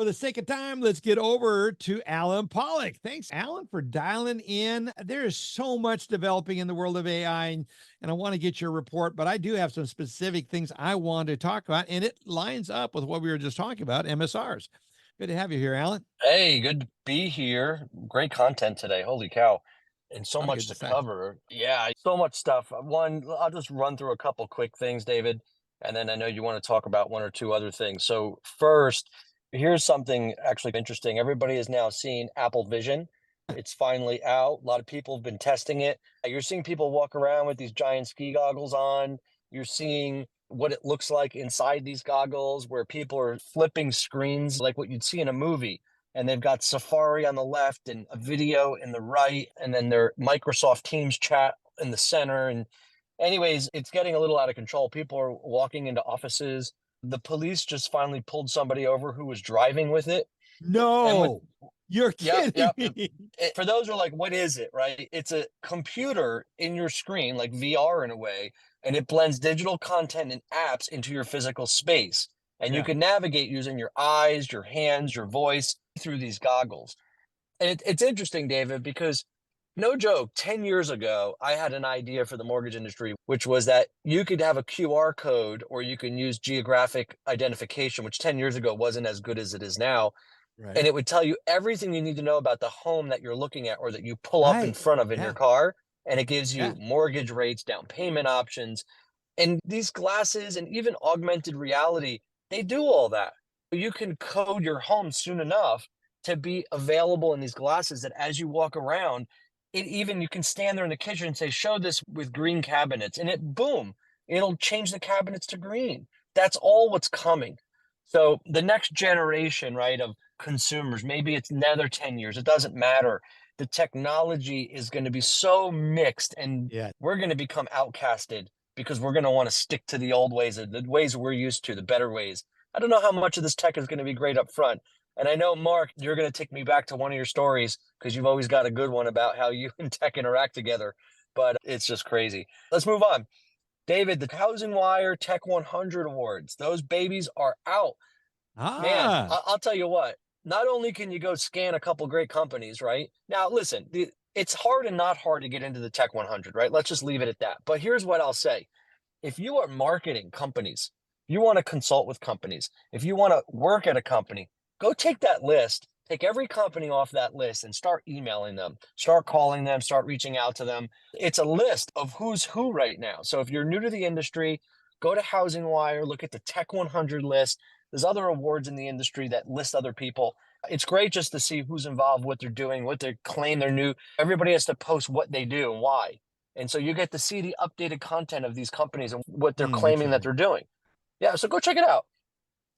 the sake of time, let's get over to Alan Pollock. Thanks, Alan, for dialing in. There is so much developing in the world of AI, and I want to get your report, but I do have some specific things I want to talk about, and it lines up with what we were just talking about, MSRs. Good to have you here, Alan. Hey, good to be here. Great content today. Holy cow. And A so lot of much good to stuff. cover. Yeah, so much stuff. One, I'll just run through a couple quick things, David, and then I know you want to talk about one or two other things. So, first, here's something actually interesting. Everybody is now seeing Apple Vision. It's finally out. A lot of people have been testing it. You're seeing people walk around with these giant ski goggles on. You're seeing what it looks like inside these goggles, where people are flipping screens like what you'd see in a movie. And they've got Safari on the left and a video in the right, and then their Microsoft Teams chat in the center. And anyways, it's getting a little out of control. People are walking into offices. The police just finally pulled somebody over who was driving with it. And with No, you're Yep, kidding yep. me. For those who are like, what is it, right? It's a computer in your screen, like VR in a way, and it blends digital content and apps into your physical space. And you Yeah. can navigate using your eyes, your hands, your voice through these goggles. And it's interesting, David, because no joke, 10 years ago, I had an idea for the mortgage industry, which was that you could have a QR code or you can use geographic identification, which 10 years ago wasn't as good as it is now, and Right. it would tell you everything you need to know about the home that you're looking at or that you pull up in Right. front of in your Yeah. car. And it gives Yeah. you mortgage rates, down payment options. And these glasses and even augmented reality, they do all that. You can code your home soon enough to be available in these glasses that as you walk around, it even you can stand there in the kitchen and say, show this with green cabinets, and it boom, it'll change the cabinets to green. That's all what's coming. So the next generation, right, of consumers, maybe it's another 10 years, it doesn't matter. The technology is going to be so mixed, and Yeah. we're going to become outcasted because we're going to want to stick to the old ways, the ways we're used to, the better ways. I don't know how much of this tech is going to be great up front. And I know, Mark, you're going to take me back to one of your stories because you've always got a good one about how you and tech interact together. But it's just crazy. Let's move on. David, the Housing Wire Tech 100 Awards, those babies are out. Man, Ah, I'll tell you what, not only can you go scan a couple great companies, right? Now, listen, it's hard and not hard to get into the Tech 100, right? Let's just leave it at that. But here's what I'll say. If you are marketing companies, you want to consult with companies, if you want to work at a company, go take that list, take every company off that list and start emailing them, start calling them, start reaching out to them. It's a list of who's who right now. So if you're new to the industry, go to Housing Wire, look at the Tech 100 list. There's other awards in the industry that list other people. It's great just to see who's involved, what they're doing, what they claim they're new. Everybody has to post what they do and why. And so you get to see the updated content of these companies and what they're claiming that interesting. they're doing. Yeah, so go check it out.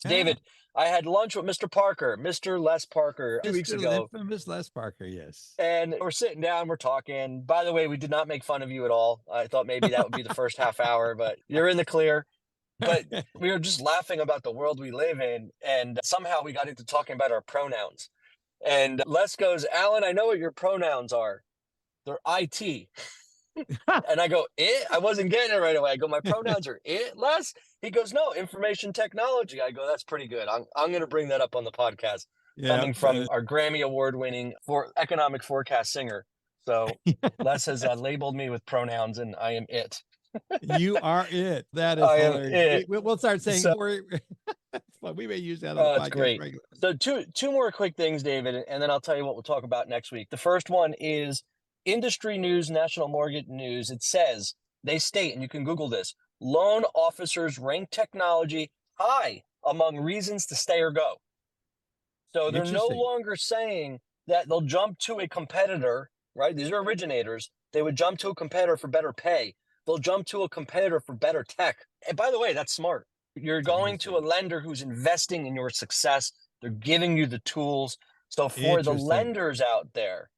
Yeah. David, I had lunch with Mr. Parker, Mr. Les Parker, 2 weeks Mr. ago, Infamous Les Parker, yes. and we're sitting down, we're talking. By the way, we did not make fun of you at all. I thought maybe that would be the first half hour, but you're in the clear. But we were just laughing about the world we live in, and somehow we got into talking about our pronouns. And Les goes, Alan, I know what your pronouns are. They're IT. And I go, it? I wasn't getting it right away. I go, my pronouns are it, Les? He goes, no, information technology. I go, that's pretty good. I'm going to bring that up on the podcast, Yeah, coming from our Grammy Award winning for economic forecast singer. So Les has labeled me with pronouns, and I am it. you are it. That is I am hilarious. it. We'll start saying So we may use that on the it's podcast great. regularly. So two more quick things, David, and then I'll tell you what we'll talk about next week. The first one is industry news, national mortgage news. It says, they state, and you can Google this, loan officers rank technology high among reasons to stay or go. So they're no Interesting. longer saying that they'll jump to a competitor, right? These are originators. They would jump to a competitor for better pay. They'll jump to a competitor for better tech. And by the way, that's smart. You're It's going to a interesting. lender who's investing in your success. They're giving you the tools. So for the Interesting. lenders out there,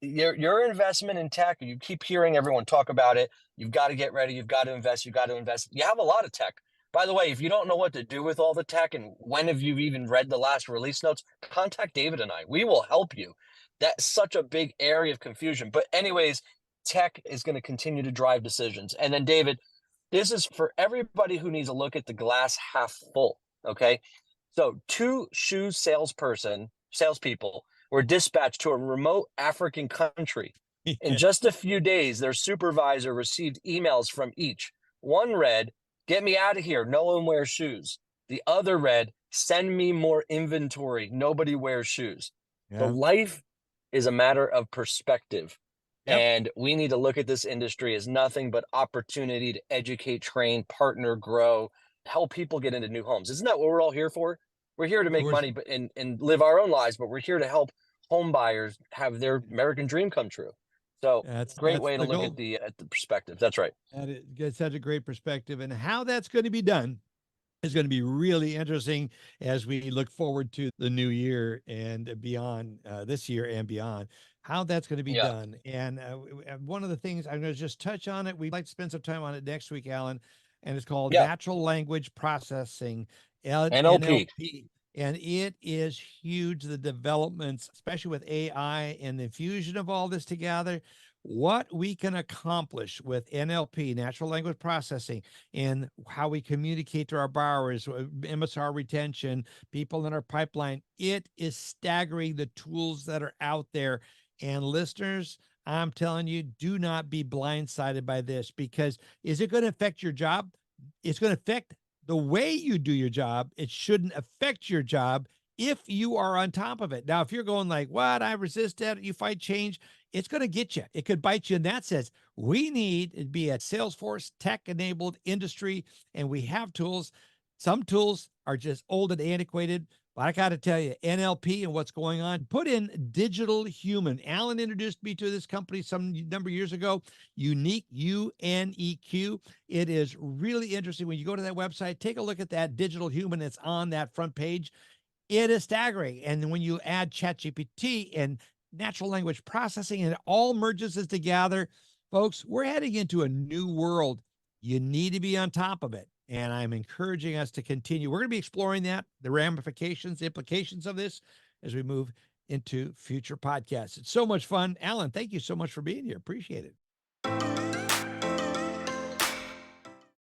your investment in tech, you keep hearing everyone talk about it. You've got to get ready. You've got to invest. You've got to invest. You have a lot of tech. By the way, if you don't know what to do with all the tech and when have you even read the last release notes, contact David and I. We will help you. That's such a big area of confusion. But anyways, tech is going to continue to drive decisions. And then, David, this is for everybody who needs to look at the glass half full. Okay. So two salespeople were dispatched to a remote African country. In Yeah. just a few days, their supervisor received emails from each. One read, "Get me out of here. No one wears shoes." The other read, "Send me more inventory. Nobody wears shoes." So Yeah. life is a matter of perspective. Yep. And we need to look at this industry as nothing but opportunity to educate, train, partner, grow, help people get into new homes. Isn't that what we're all here for? We're here to Of make course. money and live our own lives, but we're here to help home buyers have their American dream come true. So great That's way to the look goal. at the perspective. That's right. That is such a great perspective, and how that's going to be done is going to be really interesting as we look forward to the new year and beyond, this year and beyond, how that's going to be Yeah. done. And one of the things I'm going to just touch on it, we'd like to spend some time on it next week, Alan, and it's called Yeah. natural language processing, NLP. NLP. And it is huge, the developments, especially with AI and the fusion of all this together, what we can accomplish with NLP, natural language processing, and how we communicate to our borrowers, MSR retention, people in our pipeline. It is staggering, the tools that are out there. And listeners, I'm telling you, do not be blindsided by this, because is it going to affect your job? It's going to affect the way you do your job. It shouldn't affect your job if you are on top of it. Now, if you're going like, what, I resist that, you fight change, it's going to get you. It could bite you. And that says we need to be a Salesforce tech enabled industry, and we have tools. Some tools are just old and antiquated. But I got to tell you, NLP and what's going on, put in digital human. Alan introduced me to this company some number of years ago, Unique, UNEQ. It is really interesting. When you go to that website, take a look at that digital human that's on that front page. It is staggering. And when you add ChatGPT and natural language processing, and it all merges it together, folks, we're heading into a new world. You need to be on top of it. And I'm encouraging us to continue. We're going to be exploring that, the ramifications, the implications of this as we move into future podcasts. It's so much fun. Alan, thank you so much for being here. Appreciate it.